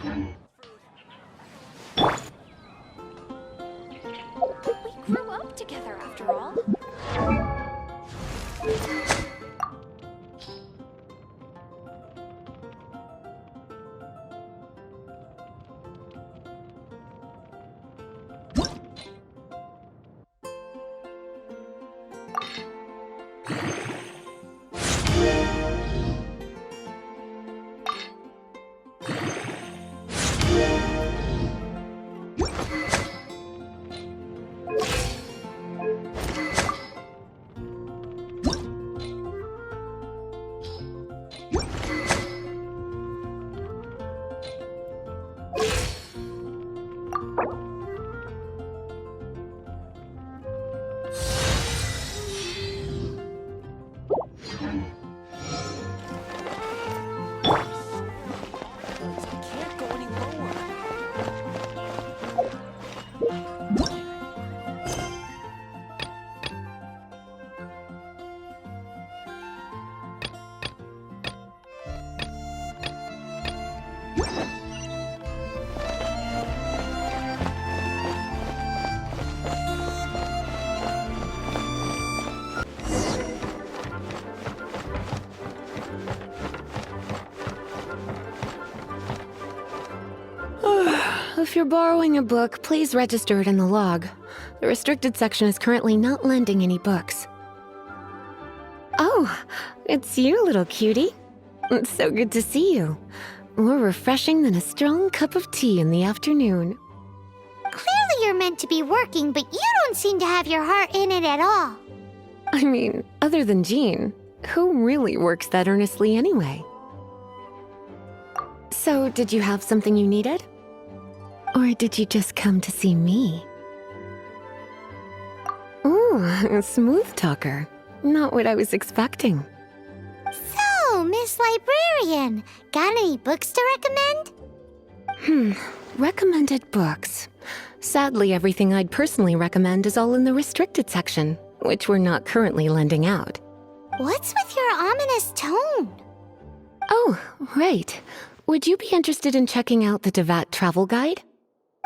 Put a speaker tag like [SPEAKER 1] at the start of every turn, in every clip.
[SPEAKER 1] We grew up together after all. Can't go any lower.
[SPEAKER 2] If you're borrowing a book, please register it in the log. The restricted section is currently not lending any books. Oh, it's you, little cutie. It's so good to see you. More refreshing than a strong cup of tea in the afternoon.
[SPEAKER 3] Clearly you're meant to be working, but you don't seem to have your heart in it at all.
[SPEAKER 2] I mean, other than Jean, who really works that earnestly anyway? So, did you have something you needed? Or did you just come to see me? Ooh, a smooth talker. Not what I was expecting.
[SPEAKER 3] So, Miss Librarian, got any books to recommend?
[SPEAKER 2] Recommended books. Sadly, everything I'd personally recommend is all in the restricted section, which we're not currently lending out.
[SPEAKER 3] What's with your ominous tone?
[SPEAKER 2] Oh, right. Would you be interested in checking out the Devat travel guide?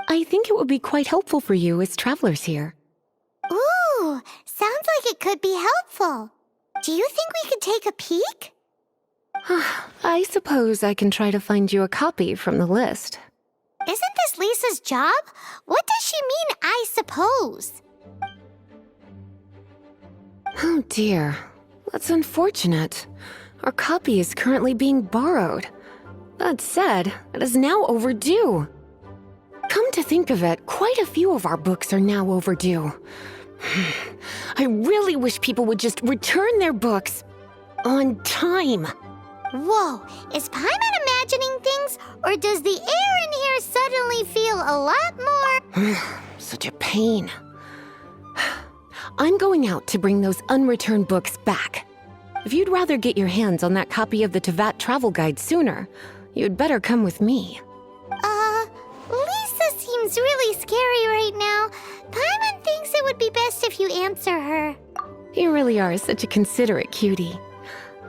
[SPEAKER 2] I think it would be quite helpful for you as travelers here.
[SPEAKER 3] Ooh, sounds like it could be helpful. Do you think we could take a peek?
[SPEAKER 2] I suppose I can try to find you a copy from the list.
[SPEAKER 3] Isn't this Lisa's job? What does she mean, I suppose?
[SPEAKER 2] Oh dear, that's unfortunate. Our copy is currently being borrowed. That said, it is now overdue. Come to think of it, quite a few of our books are now overdue. I really wish people would just return their books on time.
[SPEAKER 3] Whoa, is Paimon imagining things, or does the air in here suddenly feel a lot more...
[SPEAKER 2] Such a pain. I'm going out to bring those unreturned books back. If you'd rather get your hands on that copy of the Tevat travel guide sooner, you'd better come with me.
[SPEAKER 3] Lisa seems really scary right now. Paimon thinks it would be best if you answer her.
[SPEAKER 2] You really are such a considerate cutie.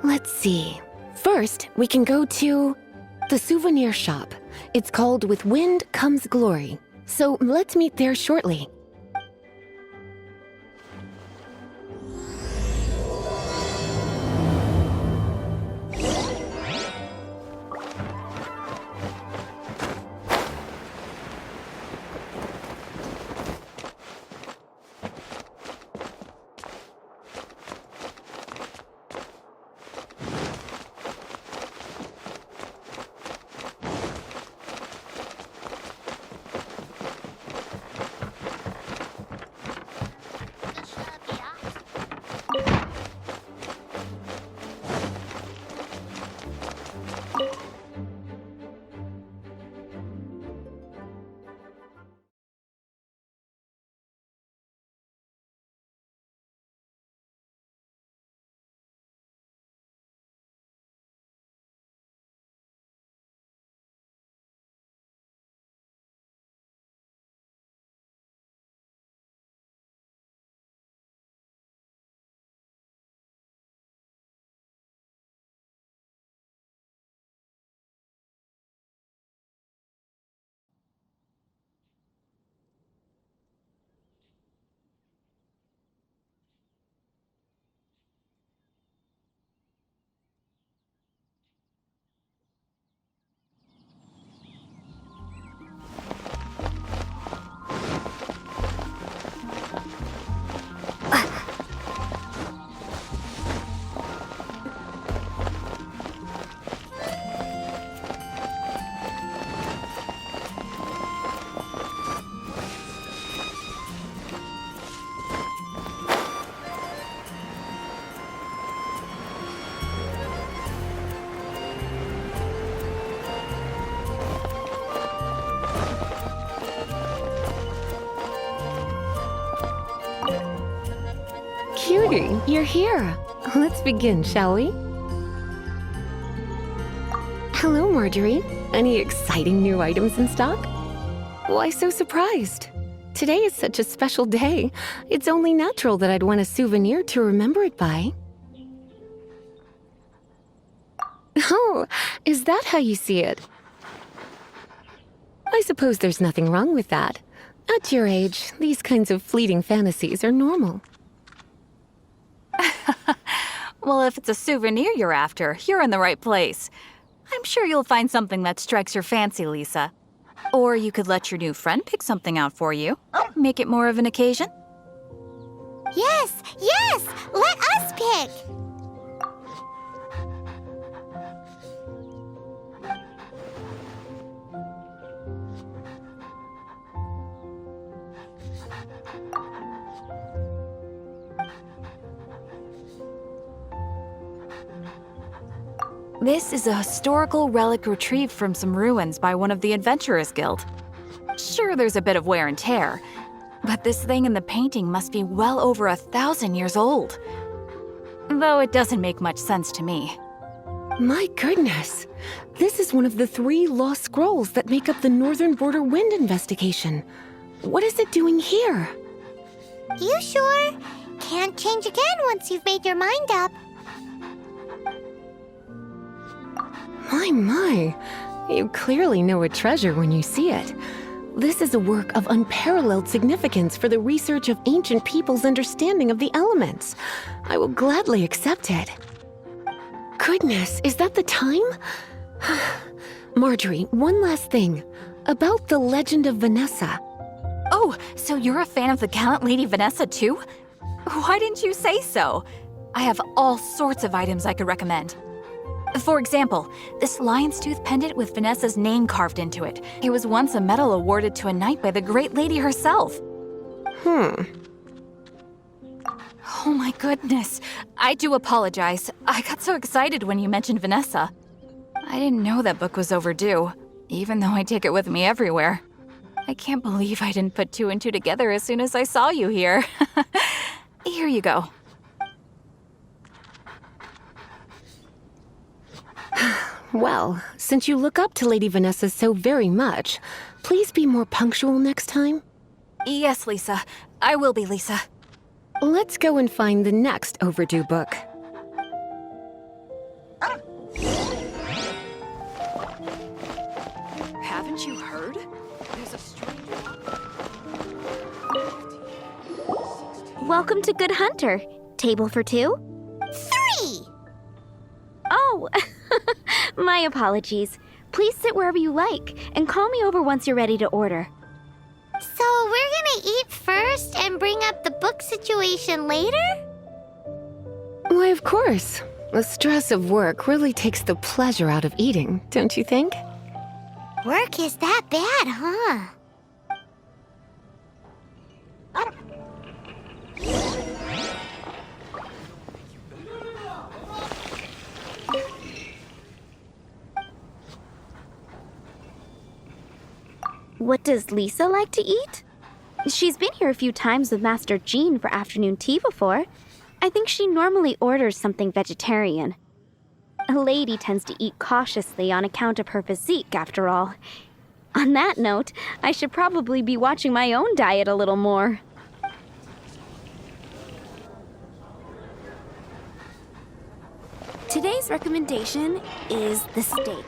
[SPEAKER 2] Let's see. First, we can go to the souvenir shop. It's called With Wind Comes Glory. So let's meet there shortly. Hey, you're here. Let's begin, shall we? Hello, Marjorie. Any exciting new items in stock? Why so surprised? Today is such a special day. It's only natural that I'd want a souvenir to remember it by. Oh, is that how you see it? I suppose there's nothing wrong with that. At your age, these kinds of fleeting fantasies are normal.
[SPEAKER 4] Well, if it's a souvenir you're after, you're in the right place. I'm sure you'll find something that strikes your fancy, Lisa. Or you could let your new friend pick something out for you. Make it more of an occasion.
[SPEAKER 3] Yes, yes! Let us pick!
[SPEAKER 4] This is a historical relic retrieved from some ruins by one of the Adventurers Guild. Sure, there's a bit of wear and tear, but this thing in the painting must be well over 1,000 years old. Though it doesn't make much sense to me.
[SPEAKER 2] My goodness! This is one of the 3 lost scrolls that make up the Northern Border Wind investigation. What is it doing here?
[SPEAKER 3] You sure? Can't change again once you've made your mind up.
[SPEAKER 2] My. You clearly know a treasure when you see it. This is a work of unparalleled significance for the research of ancient people's understanding of the elements. I will gladly accept it. Goodness, is that the time? Marjorie, one last thing. About the legend of Vanessa.
[SPEAKER 4] Oh, so you're a fan of the gallant Lady Vanessa too? Why didn't you say so? I have all sorts of items I could recommend. For example, this lion's tooth pendant with Vanessa's name carved into it. It was once a medal awarded to a knight by the great lady herself. Oh my goodness. I do apologize. I got so excited when you mentioned Vanessa. I didn't know that book was overdue, even though I take it with me everywhere. I can't believe I didn't put 2 and 2 together as soon as I saw you here. Here you go.
[SPEAKER 2] Well, since you look up to Lady Vanessa so very much, please be more punctual next time.
[SPEAKER 4] Yes, Lisa. I will be, Lisa.
[SPEAKER 2] Let's go and find the next overdue book.
[SPEAKER 1] Haven't you heard? There's a stranger.
[SPEAKER 5] Welcome to Good Hunter. Table for 2?
[SPEAKER 3] 3!
[SPEAKER 5] Oh, my apologies. Please sit wherever you like, and call me over once you're ready to order.
[SPEAKER 3] So we're gonna eat first and bring up the book situation later?
[SPEAKER 2] Why, of course. The stress of work really takes the pleasure out of eating, don't you think?
[SPEAKER 3] Work is that bad, huh?
[SPEAKER 5] What does Lisa like to eat? She's been here a few times with Master Jean for afternoon tea before. I think she normally orders something vegetarian. A lady tends to eat cautiously on account of her physique, after all. On that note, I should probably be watching my own diet a little more. Today's recommendation is the steak.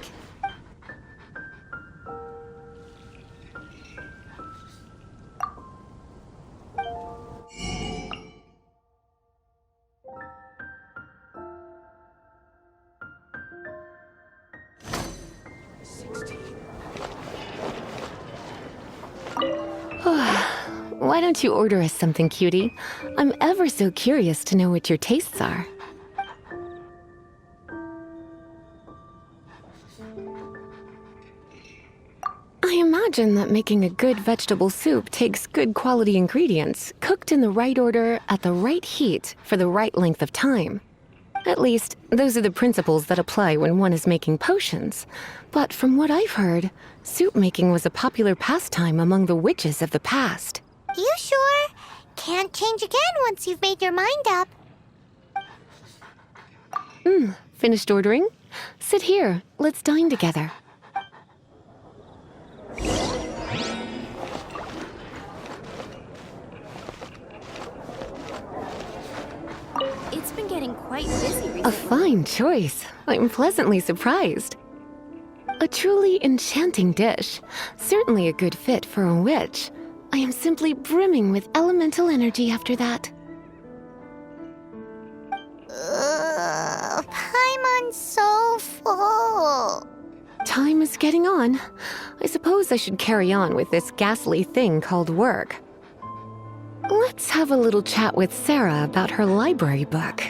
[SPEAKER 2] Why don't you order us something, cutie? I'm ever so curious to know what your tastes are. I imagine that making a good vegetable soup takes good quality ingredients, cooked in the right order, at the right heat, for the right length of time. At least, those are the principles that apply when one is making potions. But from what I've heard, soup making was a popular pastime among the witches of the past.
[SPEAKER 3] You sure? Can't change again once you've made your mind up.
[SPEAKER 2] Finished ordering? Sit here. Let's dine together.
[SPEAKER 5] It's been getting quite busy recently.
[SPEAKER 2] A fine choice. I'm pleasantly surprised. A truly enchanting dish. Certainly a good fit for a witch. I am simply brimming with elemental energy after that.
[SPEAKER 3] Paimon's so full.
[SPEAKER 2] Time is getting on. I suppose I should carry on with this ghastly thing called work. Let's have a little chat with Sarah about her library book.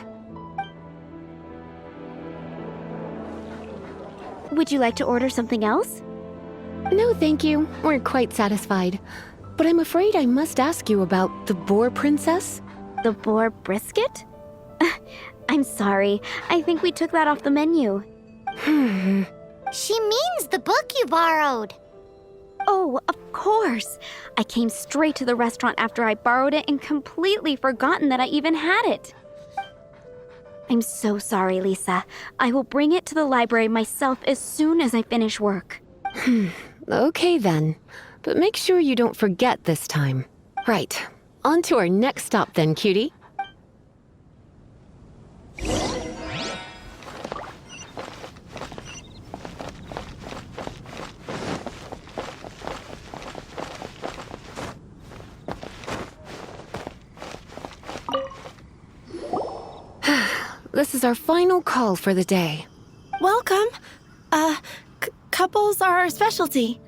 [SPEAKER 5] Would you like to order something else?
[SPEAKER 2] No, thank you. We're quite satisfied. But I'm afraid I must ask you about the boar princess.
[SPEAKER 5] The boar brisket? I'm sorry. I think we took that off the menu.
[SPEAKER 3] She means the book you borrowed.
[SPEAKER 5] Oh, of course. I came straight to the restaurant after I borrowed it and completely forgotten that I even had it. I'm so sorry, Lisa. I will bring it to the library myself as soon as I finish work.
[SPEAKER 2] Okay then. But make sure you don't forget this time. Right. On to our next stop then, cutie. This is our final call for the day.
[SPEAKER 6] Welcome. Couples are our specialty.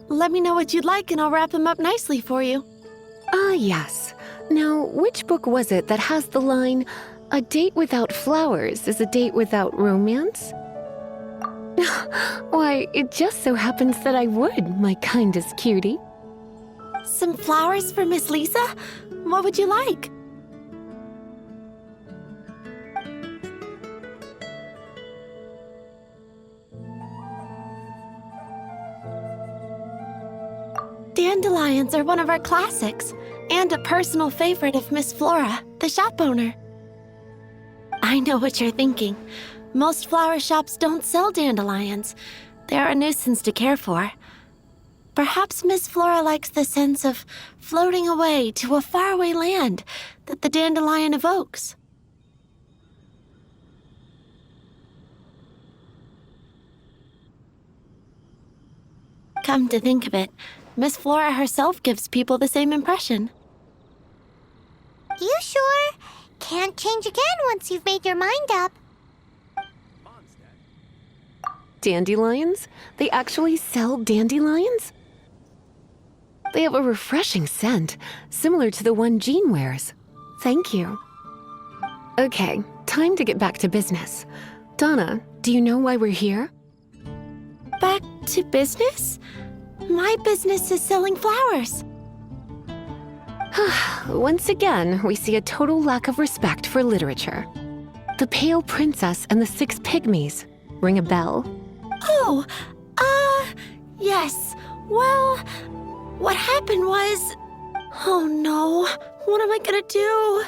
[SPEAKER 6] Let me know what you'd like and I'll wrap them up nicely for you.
[SPEAKER 2] Ah, yes. Now, which book was it that has the line, "A date without flowers is a date without romance"? Why, it just so happens that I would, my kindest cutie.
[SPEAKER 6] Some flowers for Miss Lisa? What would you like? Dandelions are one of our classics, and a personal favorite of Miss Flora, the shop owner. I know what you're thinking. Most flower shops don't sell dandelions. They're a nuisance to care for. Perhaps Miss Flora likes the sense of floating away to a faraway land that the dandelion evokes. Come to think of it, Miss Flora herself gives people the same impression.
[SPEAKER 3] You sure? Can't change again once you've made your mind up.
[SPEAKER 2] Dandelions? They actually sell dandelions? They have a refreshing scent, similar to the one Jean wears. Thank you. Okay, time to get back to business. Donna, do you know why we're here?
[SPEAKER 6] Back to business? My business is selling flowers.
[SPEAKER 2] Once again, we see a total lack of respect for literature. The Pale Princess and the Six Pygmies. Ring a bell?
[SPEAKER 6] Oh, yes. Well, what happened was... Oh no, what am I gonna do?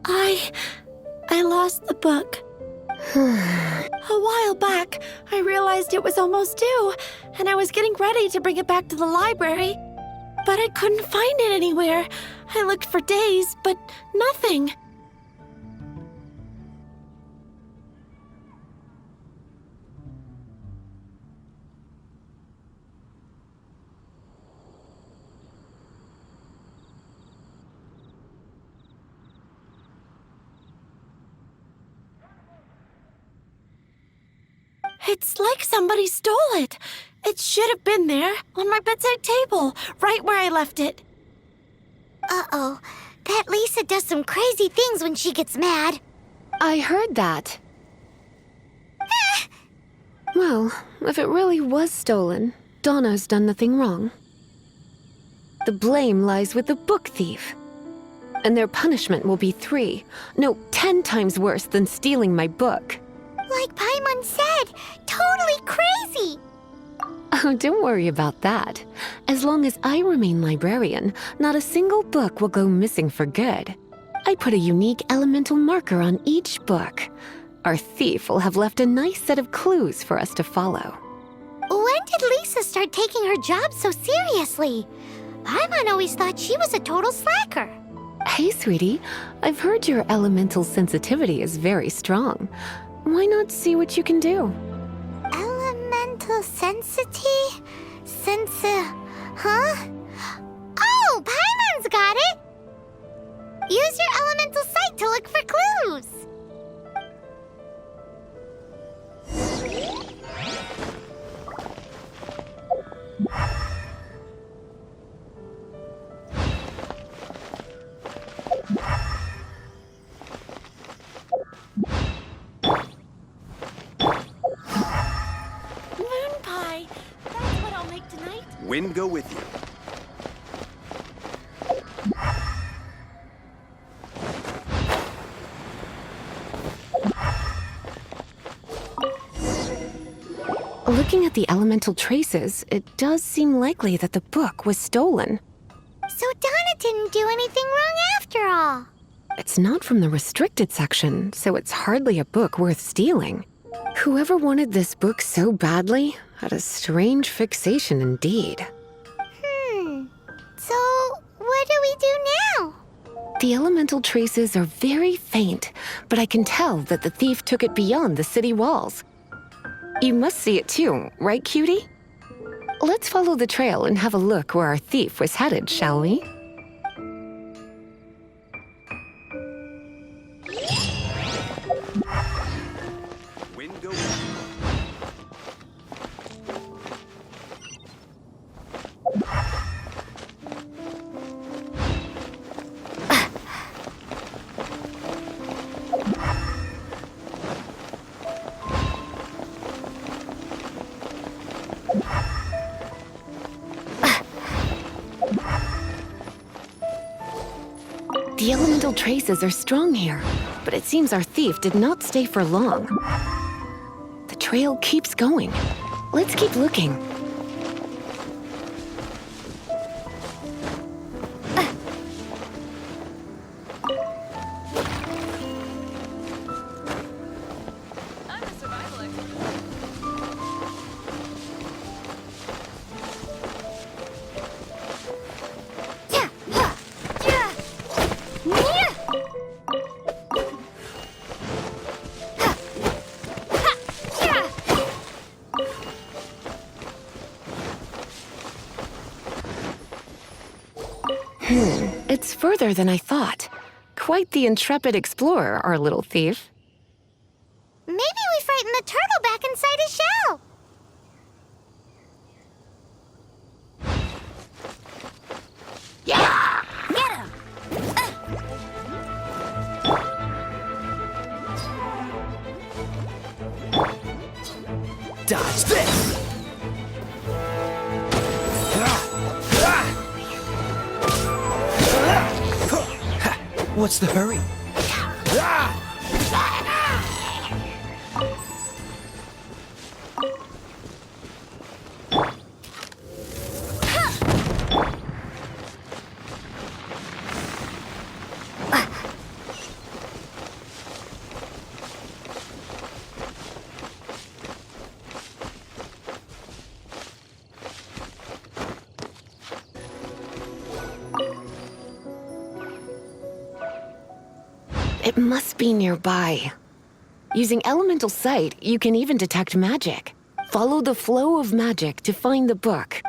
[SPEAKER 6] I lost the book. A while back, I realized it was almost due, and I was getting ready to bring it back to the library. But I couldn't find it anywhere. I looked for days, but nothing. It's like somebody stole it. It should have been there, on my bedside table, right where I left it.
[SPEAKER 3] Uh-oh. That Lisa does some crazy things when she gets mad.
[SPEAKER 2] I heard that. Well, if it really was stolen, Donna's done nothing wrong. The blame lies with the book thief. And their punishment will be 3, no, 10 times worse than stealing my book.
[SPEAKER 3] Like Paimon said, totally crazy.
[SPEAKER 2] Oh, don't worry about that. As long as I remain librarian, not a single book will go missing for good. I put a unique elemental marker on each book. Our thief will have left a nice set of clues for us to follow.
[SPEAKER 3] When did Lisa start taking her job so seriously? Paimon always thought she was a total slacker.
[SPEAKER 2] Hey, sweetie, I've heard your elemental sensitivity is very strong. Why not see what you can do?
[SPEAKER 3] Elemental sensity? Huh? Oh, Paimon's got it! Use your elemental sight to look for clues.
[SPEAKER 6] Moon pie. That's what I'll make tonight.
[SPEAKER 7] Wind go with you.
[SPEAKER 2] Looking at the elemental traces, it does seem likely that the book was stolen.
[SPEAKER 3] So Donna didn't do anything wrong after all.
[SPEAKER 2] It's not from the restricted section, so it's hardly a book worth stealing. Whoever wanted this book so badly had a strange fixation indeed.
[SPEAKER 3] So, what do we do now?
[SPEAKER 2] The elemental traces are very faint, but I can tell that the thief took it beyond the city walls. You must see it too, right, cutie? Let's follow the trail and have a look where our thief was headed, shall we?
[SPEAKER 7] Wind go with you.
[SPEAKER 2] The elemental traces are strong here, but it seems our thief did not stay for long. The trail keeps going. Let's keep looking.
[SPEAKER 1] I'm a survival expert.
[SPEAKER 2] It's further than I thought. Quite the intrepid explorer, our little thief.
[SPEAKER 3] Maybe we frightened the turtle back inside his shell.
[SPEAKER 7] Dodge this! What's the hurry?
[SPEAKER 2] It must be nearby. Using elemental sight, you can even detect magic. Follow the flow of magic to find the book.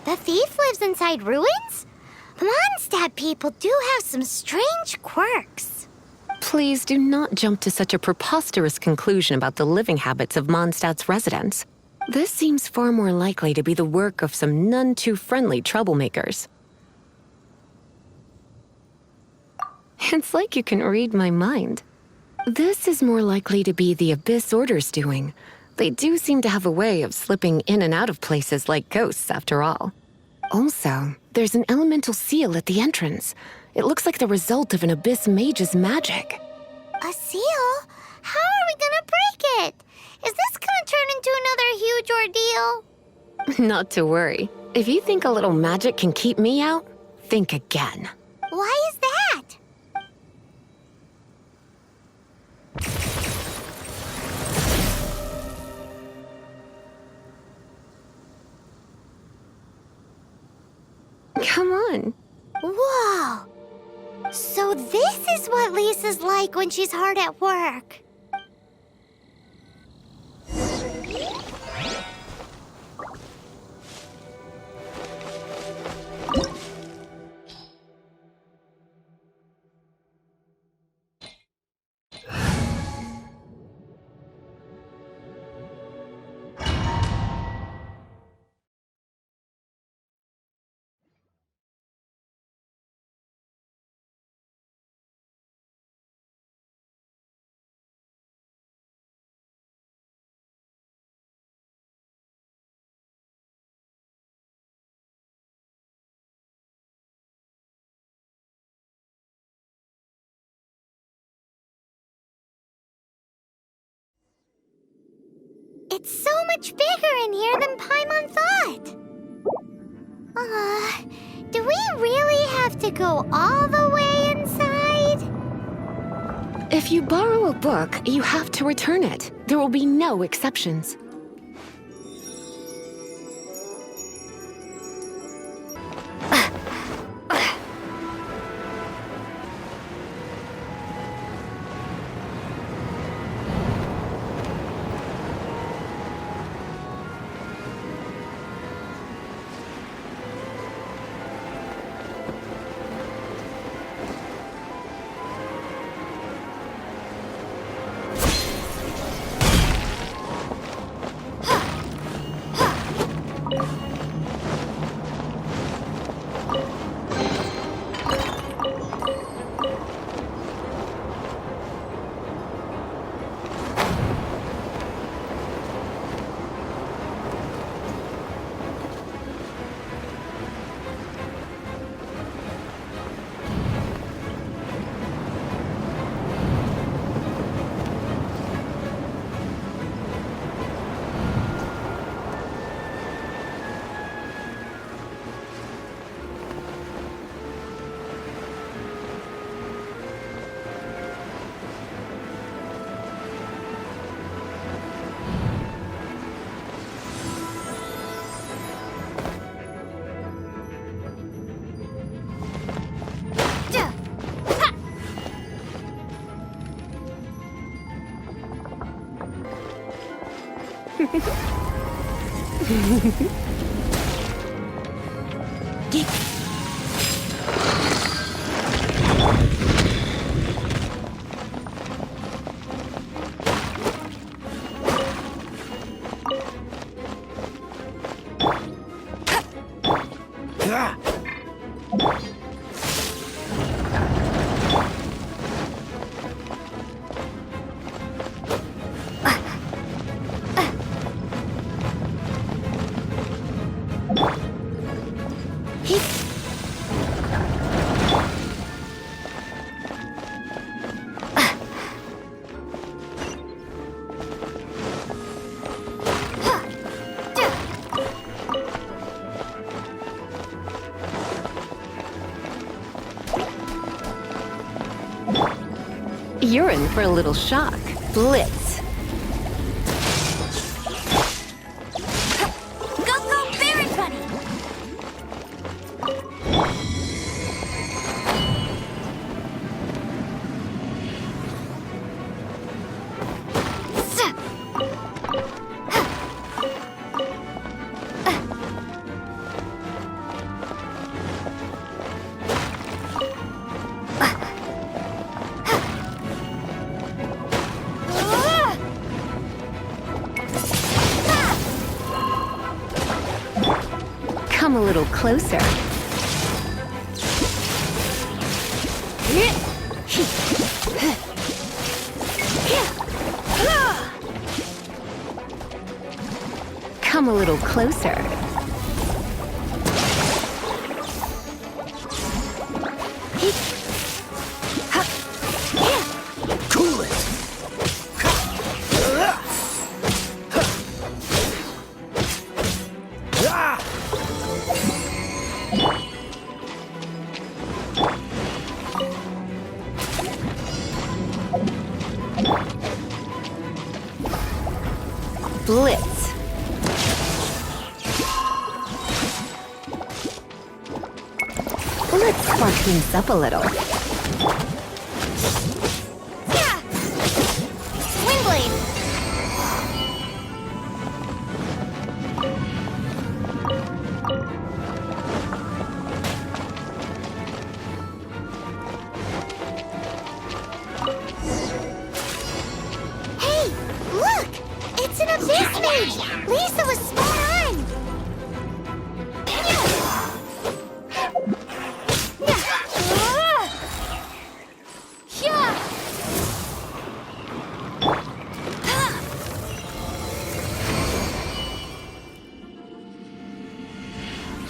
[SPEAKER 3] The thief lives inside ruins? Mondstadt people do have some strange quirks.
[SPEAKER 2] Please do not jump to such a preposterous conclusion about the living habits of Mondstadt's residents. This seems far more likely to be the work of some none too friendly troublemakers. It's like you can read my mind. This is more likely to be the Abyss Order's doing. They do seem to have a way of slipping in and out of places like ghosts, after all. Also, there's an elemental seal at the entrance. It looks like the result of an Abyss mage's magic.
[SPEAKER 3] A seal? How are we gonna break it? Is this gonna turn into another huge ordeal?
[SPEAKER 2] Not to worry. If you think a little magic can keep me out, think again.
[SPEAKER 3] Why is that?
[SPEAKER 2] Come on.
[SPEAKER 3] Whoa! So this is what Lisa's like when she's hard at work. It's so much bigger in here than Paimon thought. Do we really have to go all the way inside?
[SPEAKER 2] If you borrow a book, you have to return it. There will be no exceptions. You're in for a little shock. Blitz.
[SPEAKER 3] Go, Barret Bunny!
[SPEAKER 2] little closer. Come a little closer.
[SPEAKER 7] Cool it! Ah!
[SPEAKER 2] Blitz. Let's spark things up a little.
[SPEAKER 3] Yeah! Swing blade! Hey, look! It's an abyss mage! Lisa was spot on!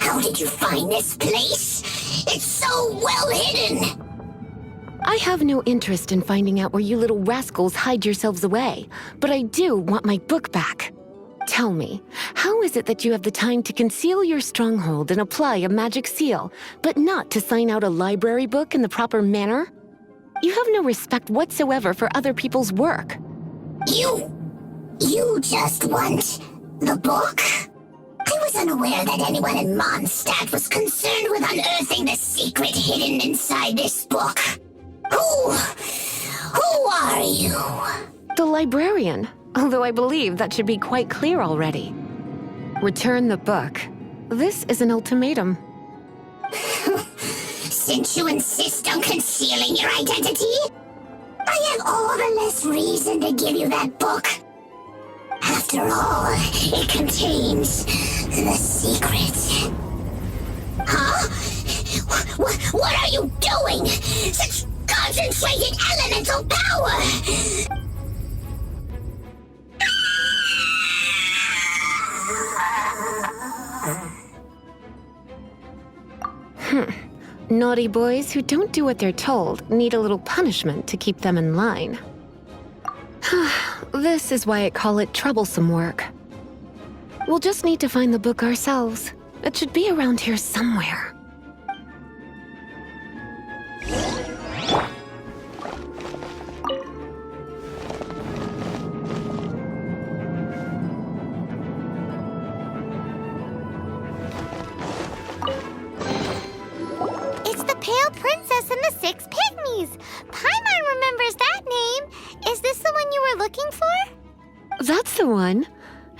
[SPEAKER 8] How did you find this place? It's so well hidden!
[SPEAKER 2] I have no interest in finding out where you little rascals hide yourselves away, but I do want my book back. Tell me, how is it that you have the time to conceal your stronghold and apply a magic seal, but not to sign out a library book in the proper manner? You have no respect whatsoever for other people's work.
[SPEAKER 8] You just want the book? I was unaware that anyone in Mondstadt was concerned with unearthing the secret hidden inside this book. Who are you?
[SPEAKER 2] The librarian, although I believe that should be quite clear already. Return the book. This is an ultimatum.
[SPEAKER 8] Since you insist on concealing your identity, I have all the less reason to give you that book. After all, it contains the secret. Huh? What are you doing? Such concentrated elemental power!
[SPEAKER 2] Naughty boys who don't do what they're told need a little punishment to keep them in line. This is why I call it troublesome work. We'll just need to find the book ourselves. It should be around here somewhere.
[SPEAKER 3] It's the Pale Princess and the Six Pygmies! Paimon remembers that name! Is this the one you were looking for?
[SPEAKER 2] That's the one.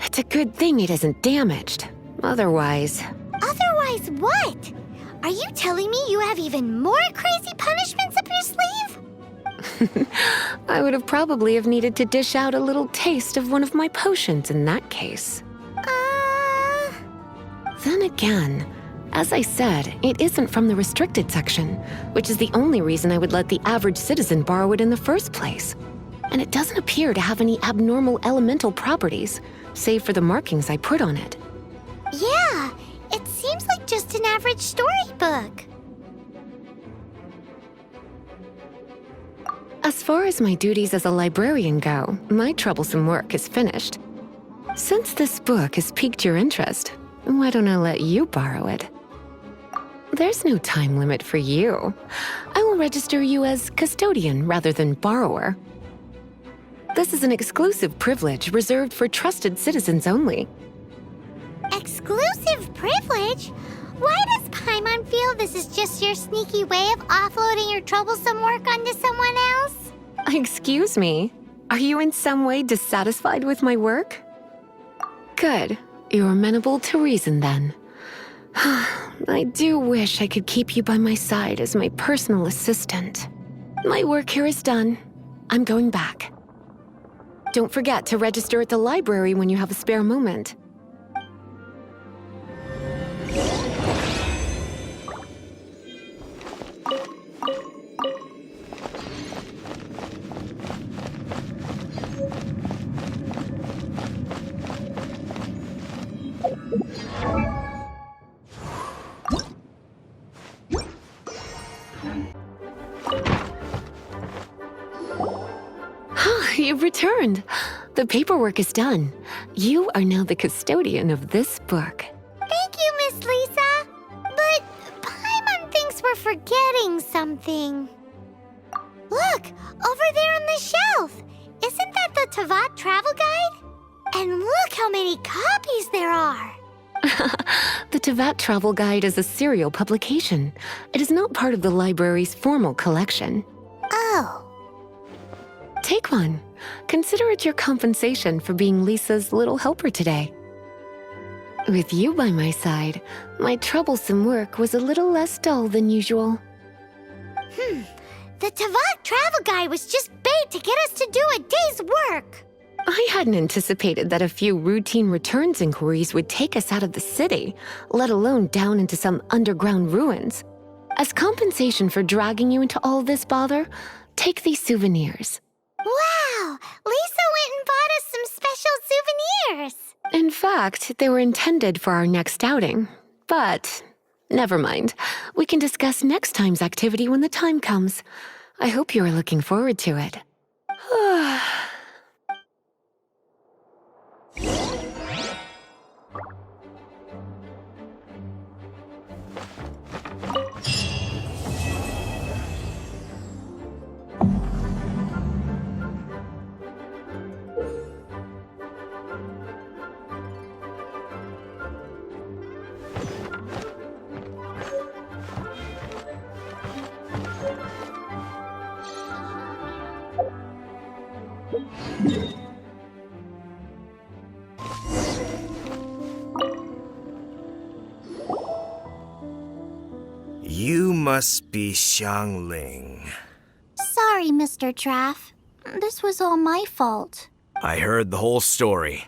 [SPEAKER 2] It's a good thing it isn't damaged. Otherwise...
[SPEAKER 3] Otherwise what? Are you telling me you have even more crazy punishments up your sleeve?
[SPEAKER 2] I would have probably have needed to dish out a little taste of one of my potions in that case. Then again, as I said, it isn't from the restricted section, which is the only reason I would let the average citizen borrow it in the first place. And it doesn't appear to have any abnormal elemental properties, save for the markings I put on it.
[SPEAKER 3] Yeah, it seems like just an average storybook.
[SPEAKER 2] As far as my duties as a librarian go, my troublesome work is finished. Since this book has piqued your interest, why don't I let you borrow it? There's no time limit for you. I will register you as custodian rather than borrower. This is an exclusive privilege reserved for trusted citizens only.
[SPEAKER 3] Exclusive privilege? Why does Paimon feel this is just your sneaky way of offloading your troublesome work onto someone else?
[SPEAKER 2] Excuse me, are you in some way dissatisfied with my work? Good, you're amenable to reason then. I do wish I could keep you by my side as my personal assistant. My work here is done. I'm going back. Don't forget to register at the library when you have a spare moment. You've returned. The paperwork is done. You are now the custodian of this book.
[SPEAKER 3] Thank you, Miss Lisa. But Paimon thinks we're forgetting something. Look, over there on the shelf. Isn't that the Tavat travel guide? And look how many copies there are.
[SPEAKER 2] The Tavat Travel Guide is a serial publication. It is not part of the library's formal collection.
[SPEAKER 3] Oh.
[SPEAKER 2] Take one. Consider it your compensation for being Lisa's little helper today. With you by my side, my troublesome work was a little less dull than usual.
[SPEAKER 3] The Tavat travel guide was just bait to get us to do a day's work.
[SPEAKER 2] I hadn't anticipated that a few routine returns inquiries would take us out of the city, let alone down into some underground ruins. As compensation for dragging you into all this bother, take these souvenirs.
[SPEAKER 3] Wow! Lisa went and bought us some special souvenirs.
[SPEAKER 2] In fact, they were intended for our next outing. But never mind. We can discuss next time's activity when the time comes. I hope you are looking forward to it.
[SPEAKER 7] You must be Xiangling.
[SPEAKER 3] Sorry, Mr. Traff. This was all my fault.
[SPEAKER 7] I heard the whole story,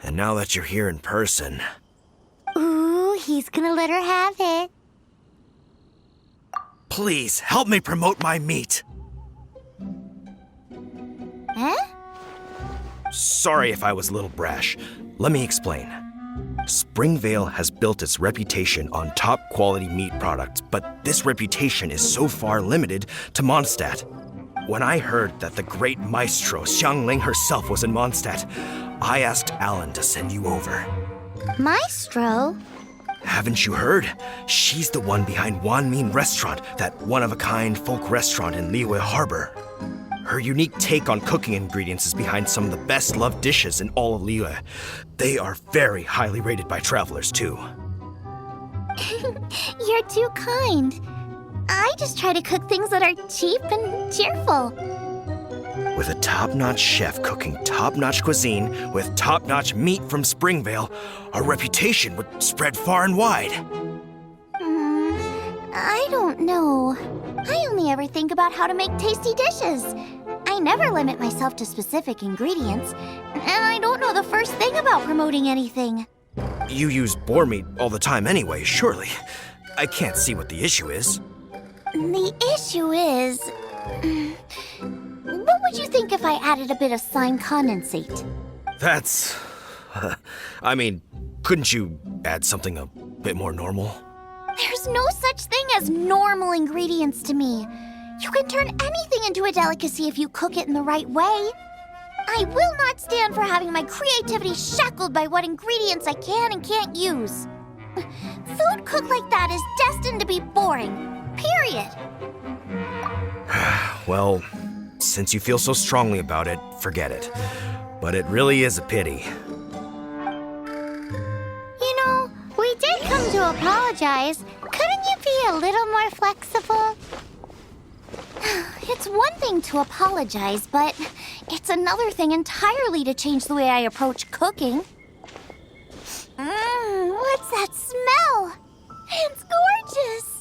[SPEAKER 7] and now that you're here in person...
[SPEAKER 3] Ooh, he's gonna let her have it.
[SPEAKER 7] Please, help me promote my meat!
[SPEAKER 3] Huh?
[SPEAKER 7] Sorry if I was a little brash. Let me explain. Springvale has built its reputation on top-quality meat products, but this reputation is so far limited to Mondstadt. When I heard that the great maestro Xiangling herself was in Mondstadt, I asked Alan to send you over.
[SPEAKER 3] Maestro?
[SPEAKER 7] Haven't you heard? She's the one behind Wanmin Restaurant, that one-of-a-kind folk restaurant in Liyue Harbor. Her unique take on cooking ingredients is behind some of the best-loved dishes in all of Liyue. They are very highly rated by travelers, too.
[SPEAKER 3] You're too kind. I just try to cook things that are cheap and cheerful.
[SPEAKER 7] With a top-notch chef cooking top-notch cuisine with top-notch meat from Springvale, our reputation would spread far and wide.
[SPEAKER 3] I don't know. I only ever think about how to make tasty dishes. I never limit myself to specific ingredients, and I don't know the first thing about promoting anything.
[SPEAKER 7] You use boar meat all the time anyway, surely. I can't see what the issue is.
[SPEAKER 3] The issue is... What would you think if I added a bit of slime condensate?
[SPEAKER 7] That's... I mean, couldn't you add something a bit more normal?
[SPEAKER 3] There's no such thing as normal ingredients to me. You can turn anything into a delicacy if you cook it in the right way. I will not stand for having my creativity shackled by what ingredients I can and can't use. Food cooked like that is destined to be boring. Period.
[SPEAKER 7] Well, since you feel so strongly about it, forget it. But it really is a pity.
[SPEAKER 3] You know, we did come to apologize. Couldn't you be a little more flexible? It's one thing to apologize, but it's another thing entirely to change the way I approach cooking. What's that smell? It's gorgeous!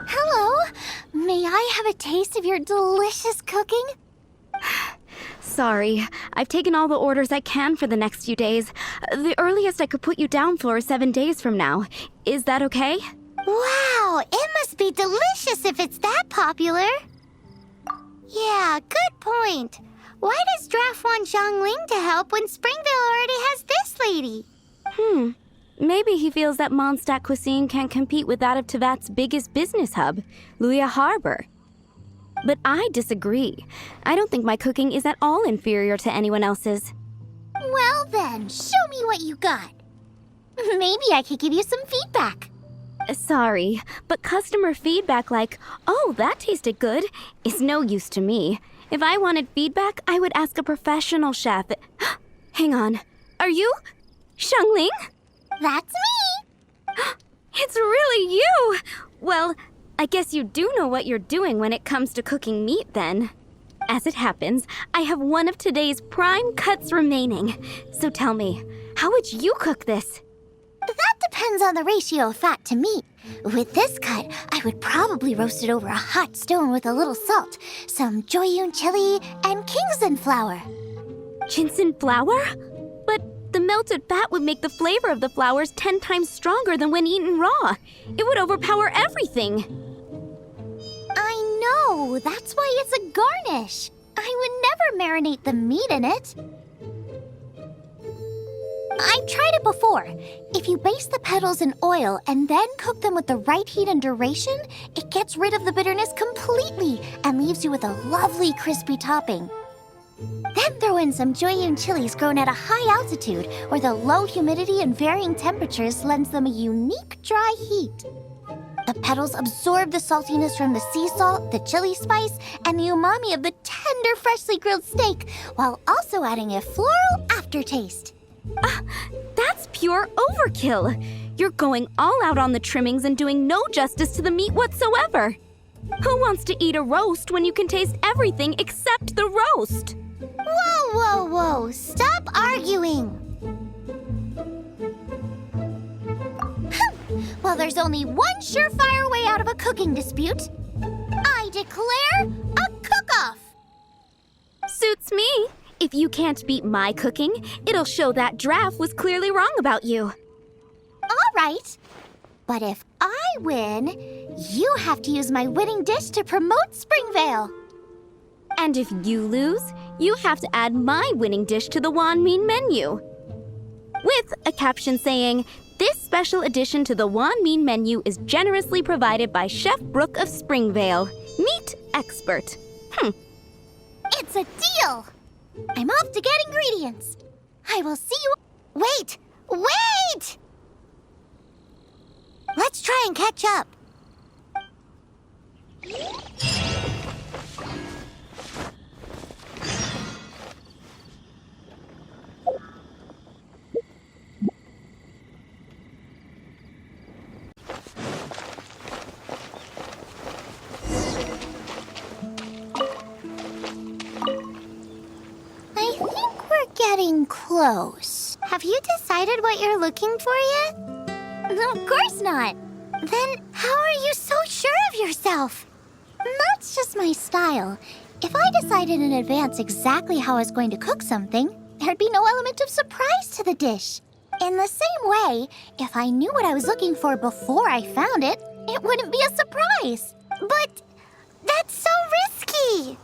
[SPEAKER 3] Hello, may I have a taste of your delicious cooking?
[SPEAKER 5] Sorry, I've taken all the orders I can for the next few days. The earliest I could put you down for is 7 days from now. Is that okay?
[SPEAKER 3] Wow, it must be delicious if it's that popular. Yeah, good point. Why does Draft want Xiangling to help when Springvale already has this lady?
[SPEAKER 5] Maybe he feels that Mondstadt cuisine can't compete with that of Tevat's biggest business hub, Luya Harbor. But I disagree. I don't think my cooking is at all inferior to anyone else's.
[SPEAKER 3] Well then, show me what you got. Maybe I could give you some feedback.
[SPEAKER 5] Sorry, but customer feedback like, "Oh, that tasted good," is no use to me. If I wanted feedback, I would ask a professional chef. Hang on. Are you Xiangling?
[SPEAKER 3] That's me.
[SPEAKER 5] It's really you! Well, I guess you do know what you're doing when it comes to cooking meat then. As it happens, I have one of today's prime cuts remaining. So tell me, how would you cook this?
[SPEAKER 3] That depends on the ratio of fat to meat. With this cut, I would probably roast it over a hot stone with a little salt, some Joyun chili, and Kingston flour.
[SPEAKER 5] Ginseng flour? But the melted fat would make the flavor of the flowers 10 times stronger than when eaten raw. It would overpower everything.
[SPEAKER 3] I know, that's why it's a garnish. I would never marinate the meat in it. I've tried it before. If you baste the petals in oil and then cook them with the right heat and duration, it gets rid of the bitterness completely and leaves you with a lovely crispy topping. Then throw in some Joyun chilies grown at a high altitude where the low humidity and varying temperatures lends them a unique dry heat. The petals absorb the saltiness from the sea salt, the chili spice, and the umami of the tender, freshly grilled steak, while also adding a floral aftertaste.
[SPEAKER 5] That's pure overkill. You're going all out on the trimmings and doing no justice to the meat whatsoever. Who wants to eat a roast when you can taste everything except the roast?
[SPEAKER 3] Whoa, whoa, whoa! Stop arguing! Well, there's only one surefire way out of a cooking dispute. I declare a cook-off!
[SPEAKER 5] Suits me. If you can't beat my cooking, it'll show that Draft was clearly wrong about you.
[SPEAKER 3] All right. But if I win, you have to use my winning dish to promote Springvale.
[SPEAKER 5] And if you lose, you have to add my winning dish to the Wanmin menu. With a caption saying, "This special addition to the Wanmin menu is generously provided by Chef Brooke of Springvale, meat expert."
[SPEAKER 3] It's a deal! I'm off to get ingredients. I will see you... Wait! Wait! Let's try and catch up. Getting close. Have you decided what you're looking for yet? No, of course not. Then how are you so sure of yourself? That's just my style. If I decided in advance exactly how I was going to cook something, there'd be no element of surprise to the dish. In the same way, if I knew what I was looking for before I found it, it wouldn't be a surprise. But that's so risky.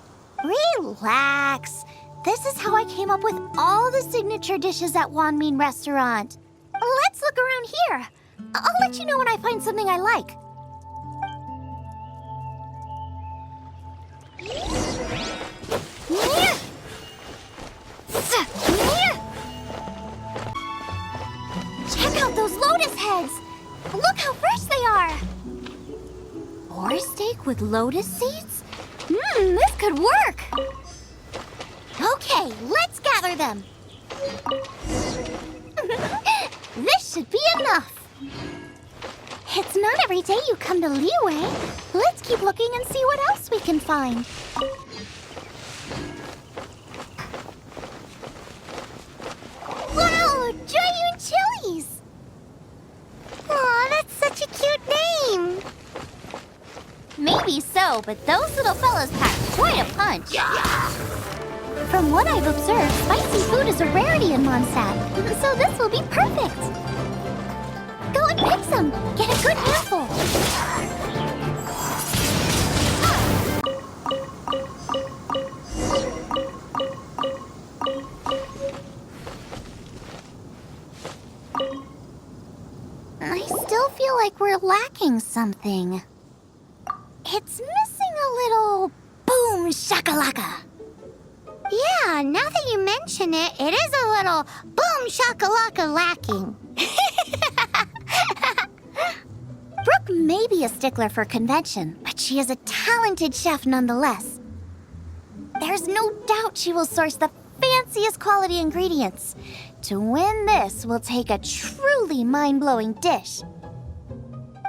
[SPEAKER 3] Relax. This is how I came up with all the signature dishes at Wanmin Restaurant. Let's look around here. I'll let you know when I find something I like. Check out those lotus heads. Look how fresh they are. Boar steak with lotus seeds? This could work. Okay, let's gather them. This should be enough. It's not every day you come to Liyue. Let's keep looking and see what else we can find. Wow, Joyun chilies! Aw, that's such a cute name. Maybe so, but those little fellas pack quite a punch. From what I've observed, spicy food is a rarity in Mondstadt, so this will be perfect. Go and pick some. Get a good handful. like we're lacking something. It's missing a little boom shakalaka. Yeah, now that you mention it, it is a little boom shakalaka lacking. Brooke may be a stickler for convention, but she is a talented chef nonetheless. There's no doubt she will source the fanciest quality ingredients. To win this will take a truly mind-blowing dish.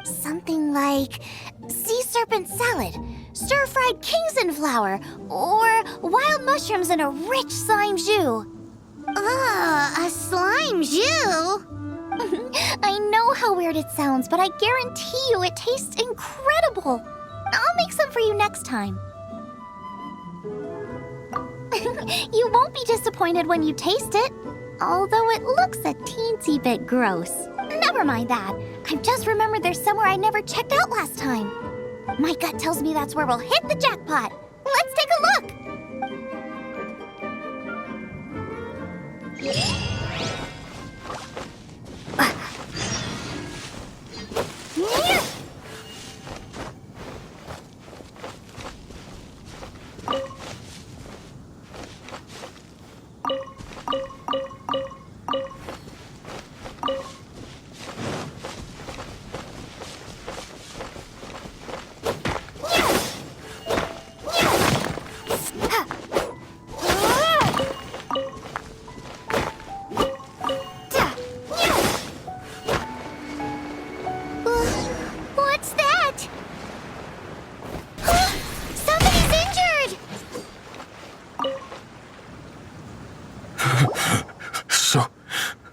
[SPEAKER 3] Something like sea serpent salad, stir-fried kingsland flour, or wild mushrooms in a rich slime jus. A slime jus? I know how weird it sounds, but I guarantee you it tastes incredible. I'll make some for you next time. You won't be disappointed when you taste it, although it looks a teensy bit gross. Never mind that. I've just remembered there's somewhere I never checked out last time. My gut tells me that's where we'll hit the jackpot. Let's take a look! What's that? Somebody's injured!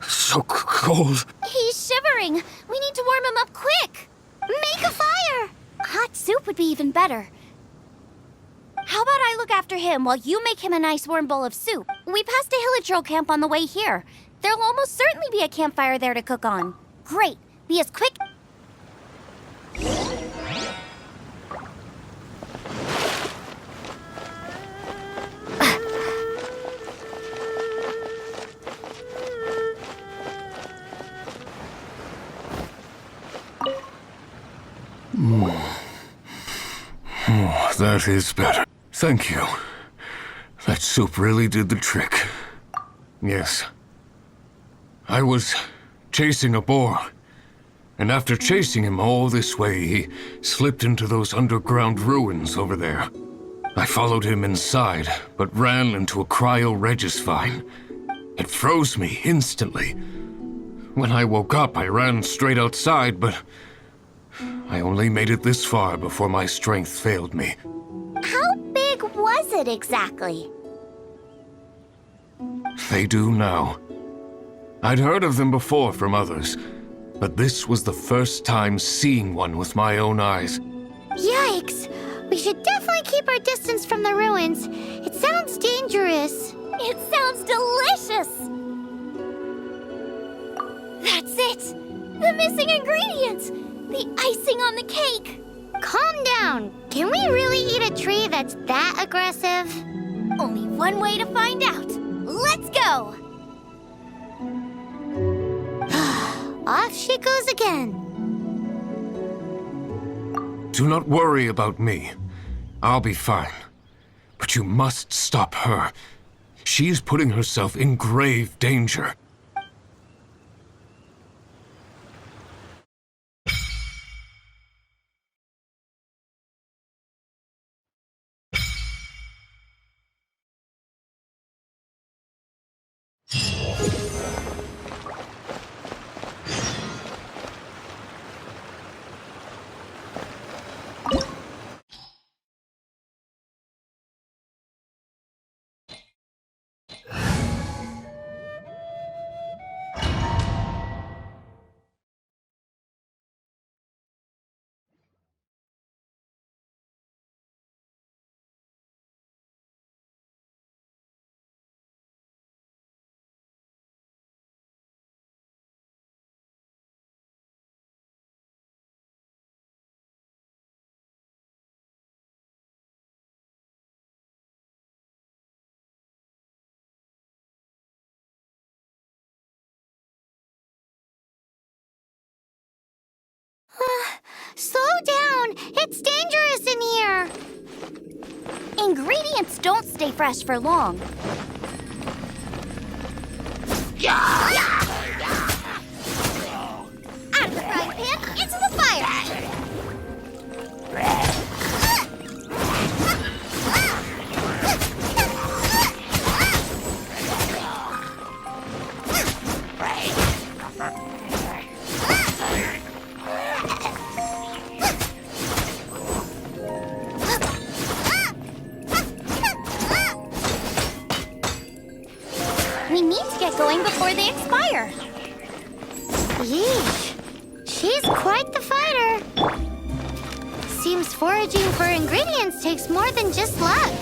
[SPEAKER 9] So cold.
[SPEAKER 3] He's shivering. We need to warm him up quick. Make a fire. Hot soup would be even better. How about I look after him while you make him a nice warm bowl of soup? We passed a Hilichurl camp on the way here. There'll almost certainly be a campfire there to cook on. Great. Be as quick.
[SPEAKER 9] Oh, that is better. Thank you. That soup really did the trick. Yes. I was chasing a boar, and after chasing him all this way, he slipped into those underground ruins over there. I followed him inside, but ran into a cryo-regis vine. It froze me instantly. When I woke up, I ran straight outside, but I only made it this far before my strength failed me.
[SPEAKER 3] How big was it exactly?
[SPEAKER 9] They do now. I'd heard of them before from others, but this was the first time seeing one with my own eyes.
[SPEAKER 3] Yikes! We should definitely keep our distance from the ruins. It sounds dangerous. It sounds delicious! That's it! The missing ingredients! The icing on the cake! Calm down. Can we really eat a tree that's that aggressive? Only one way to find out. Let's go! Off she goes again.
[SPEAKER 9] Do not worry about me. I'll be fine. But you must stop her. She is putting herself in grave danger.
[SPEAKER 3] Slow down! It's dangerous in here! Ingredients don't stay fresh for long. Out of the frying pan, into the fire! We need to get going before they expire. Yeesh. She's quite the fighter. Seems foraging for ingredients takes more than just luck.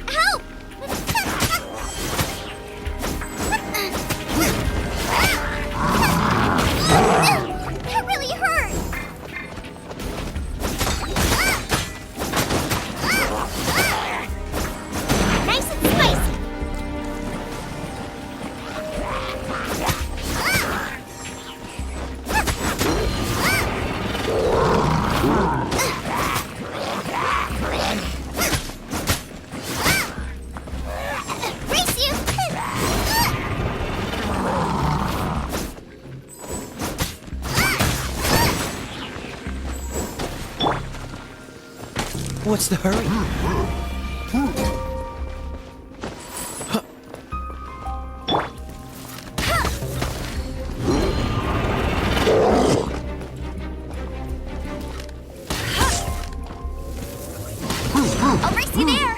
[SPEAKER 3] Help! That really hurt! Nice and spicy! Race you!
[SPEAKER 7] What's the hurry?
[SPEAKER 3] I'll race you there!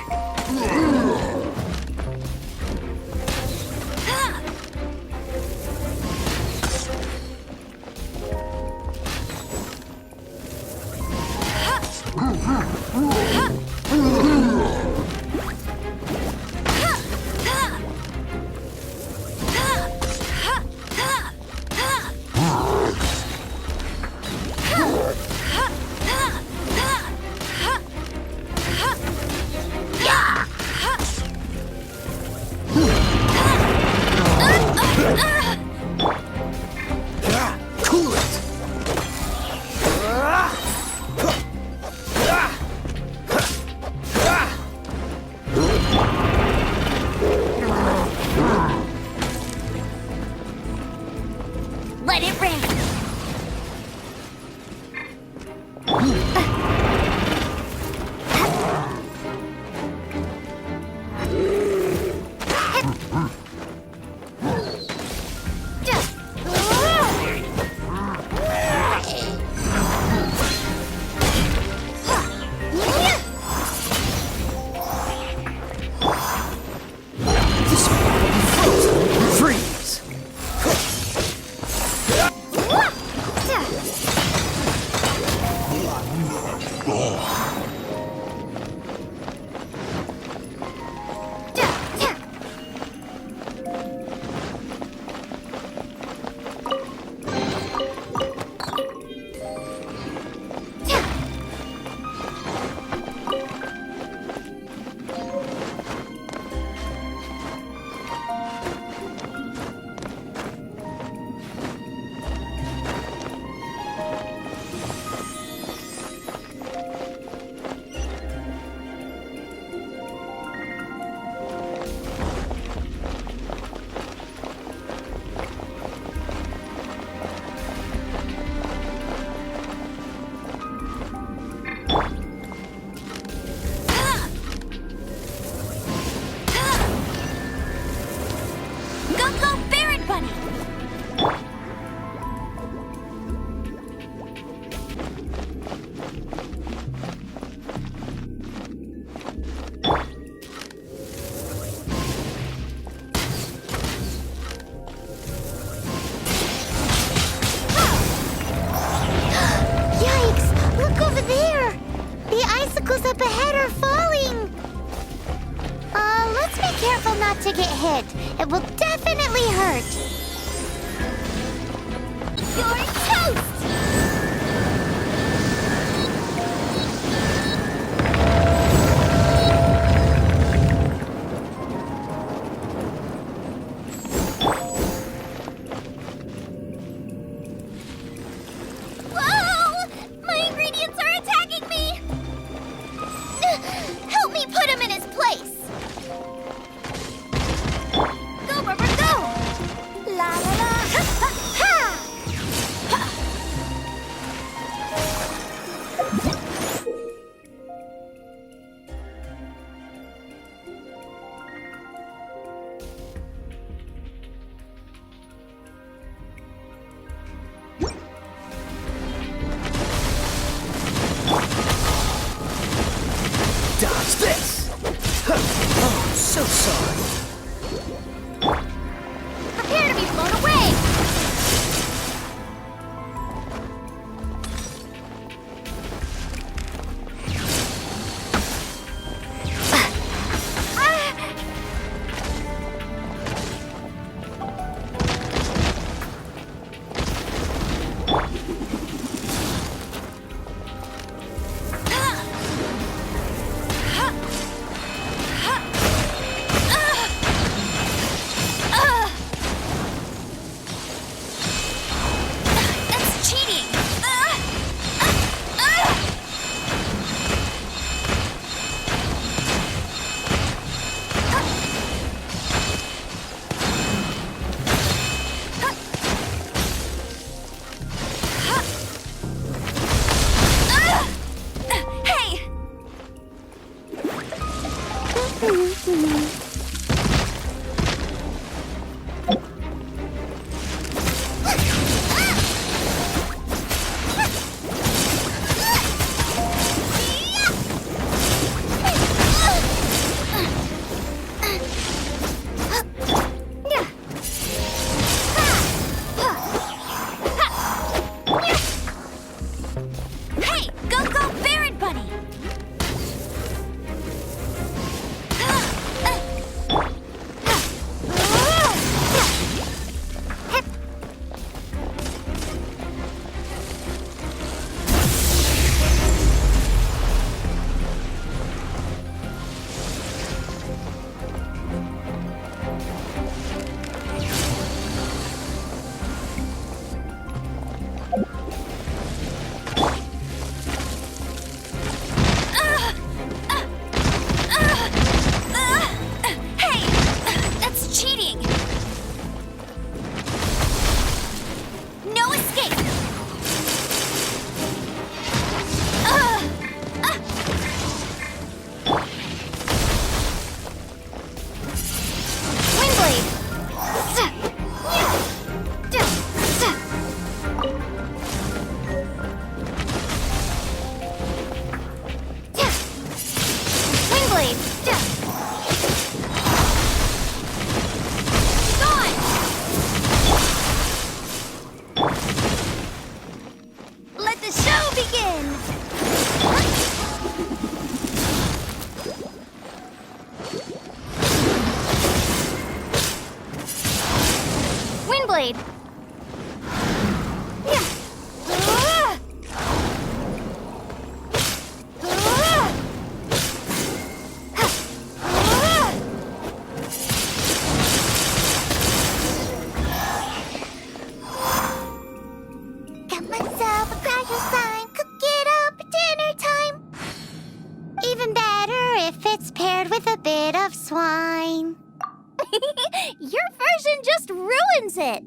[SPEAKER 7] Cool it!
[SPEAKER 3] Let it rain!
[SPEAKER 7] This will be frozen! Freeze!
[SPEAKER 3] obstacles up ahead are falling. Let's be careful not to get hit. It will definitely hurt. You're toast! Whoa! My ingredients are attacking me! Help me put him in his place! Go, Rubber, go! La la la! Ha ha ha!
[SPEAKER 7] Dodge this! Huh. Oh, I'm so sorry.
[SPEAKER 3] Prepare to be blown away! That's cheating! Hey! Hey, go go Baron Bunny! Hey! That's cheating! No escape! Windblade! Windblade! Gone! Let the show begin! Windblade! Got myself a cracker sign, cook it up at dinner time. Even better if it's paired with a bit of swine. Your version just ruins it.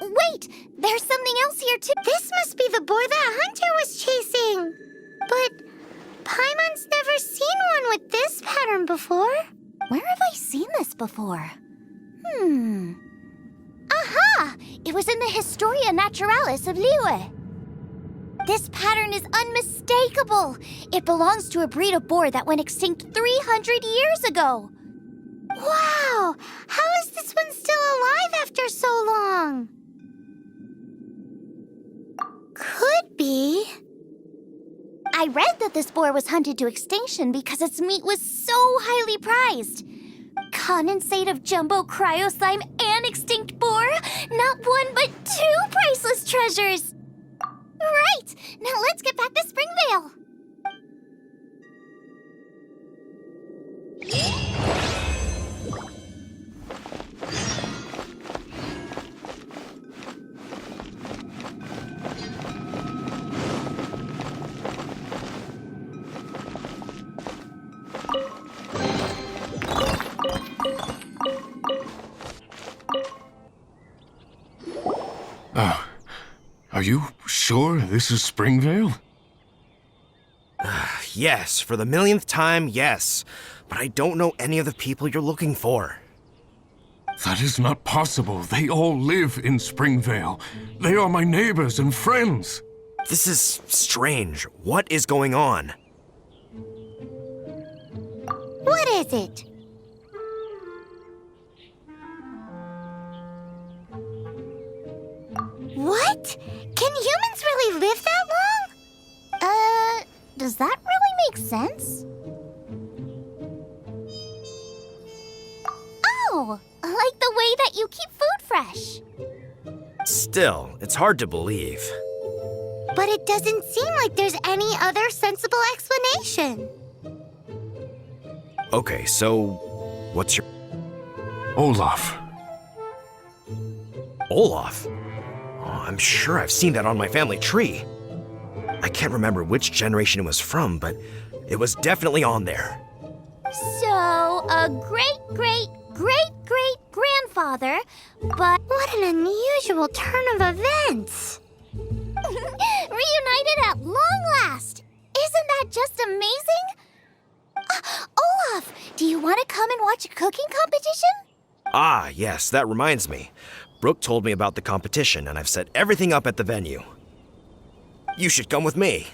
[SPEAKER 3] Wait, there's something else here too. This must be the boar that Hunter was chasing. But Paimon's never seen one with this pattern before. Where have I seen this before? Aha! It was in the Historia Naturalis of Liyue. This pattern is unmistakable. It belongs to a breed of boar that went extinct 300 years ago. Wow! How is this one still alive after so long? Could be. I read that this boar was hunted to extinction because its meat was so highly prized. Condensate of jumbo cryo slime and extinct boar? Not one, but two priceless treasures! Right! Now let's get back to Springvale!
[SPEAKER 9] Are you sure this is Springvale?
[SPEAKER 7] Yes, for the millionth time, yes. But I don't know any of the people you're looking for.
[SPEAKER 9] That is not possible. They all live in Springvale. They are my neighbors and friends.
[SPEAKER 7] This is strange. What is going on?
[SPEAKER 3] What is it? What? Can humans really live that long? Does that really make sense? Oh, like the way that you keep food fresh.
[SPEAKER 7] Still, it's hard to believe.
[SPEAKER 3] But it doesn't seem like there's any other sensible explanation.
[SPEAKER 7] Okay, so what's your...
[SPEAKER 9] Olaf.
[SPEAKER 7] Olaf? Oh, I'm sure I've seen that on my family tree. I can't remember which generation it was from, but it was definitely on there.
[SPEAKER 3] So, a great-great-great-great-grandfather, but what an unusual turn of events. Reunited at long last. Isn't that just amazing? Olaf, do you want to come and watch a cooking competition?
[SPEAKER 7] Ah, yes, that reminds me. Brooke told me about the competition, and I've set everything up at the venue. You should come with me.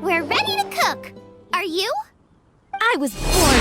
[SPEAKER 3] We're ready to cook. Are you?
[SPEAKER 5] I was born